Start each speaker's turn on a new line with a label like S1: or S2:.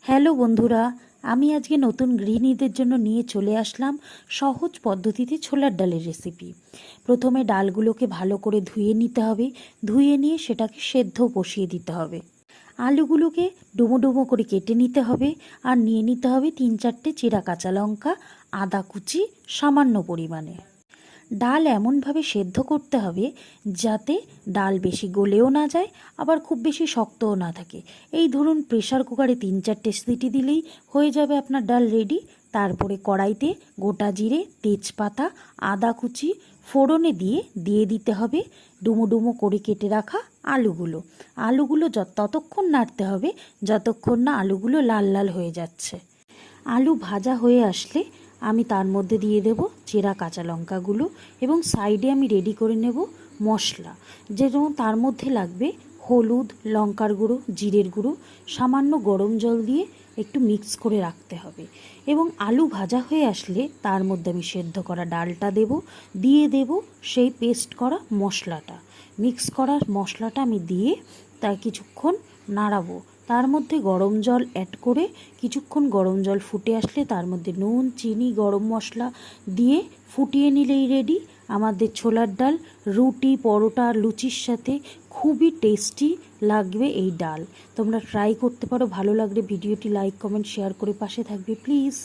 S1: Hello বন্ধুরা, আমি আজকে নতুন গৃহিণীদের জন্য নিয়ে চলে আসলাম সহজ পদ্ধতিতে ছোলার ডালের রেসিপি। প্রথমে ডালগুলোকে ভালো করে ধুয়ে নিতে হবে। ধুয়ে নিয়ে সেটাকে সেদ্ধ বসিয়ে দিতে হবে। আলুগুলোকে ডুমো ডুমো করে কেটে নিতে হবে। আর নিয়ে নিতে হবে 3-4টে চিরা কাঁচা লঙ্কা, আদা কুচি সামান্য পরিমাণে। ডাল এমনভাবে সেদ্ধ করতে হবে যাতে ডাল বেশি গলেও না যায়, আবার খুব বেশি শক্তও না থাকে। এই ধরুন প্রেসার কুকারে 3-4টে সিটি দিলেই হয়ে যাবে আপনার ডাল রেডি। তারপরে কড়াইতে গোটা জিরে, তেজপাতা, আদা কুচি ফোড়নে দিয়ে দিতে হবে ডুমো ডুমো করে কেটে রাখা আলুগুলো ততক্ষণ নাড়তে হবে যতক্ষণ না আলুগুলো লাল লাল হয়ে যাচ্ছে। আলু ভাজা হয়ে আসলে আমি তার মধ্যে দিয়ে দেব চেরা কাঁচা লঙ্কাগুলো এবং সাইডে আমি রেডি করে নেব মশলা। যেমন তার মধ্যে লাগবে হলুদ, লঙ্কার গুঁড়ো, জিরের গুঁড়ো, সামান্য গরম জল দিয়ে একটু মিক্স করে রাখতে হবে। এবং আলু ভাজা হয়ে আসলে তার মধ্যে আমি সেদ্ধ করা ডালটা দিয়ে দেব সেই পেস্ট করা মশলাটা। মিক্স করা মশলাটা আমি দিয়ে তা কিছুক্ষণ নাড়াবো। তার মধ্যে গরম জল অ্যাড করে কিছুক্ষণ গরম জল ফুটে আসলে তার মধ্যে নুন, চিনি, গরম মশলা দিয়ে ফুটিয়ে নিলেই রেডি আমাদের ছোলার ডাল। রুটি, পরোটা, লুচির সাথে খুবই টেস্টি লাগবে এই ডাল। তোমরা ট্রাই করতে পারো। ভালো লাগলে ভিডিওটি লাইক, কমেন্ট, শেয়ার করে পাশে থাকবে প্লিজ।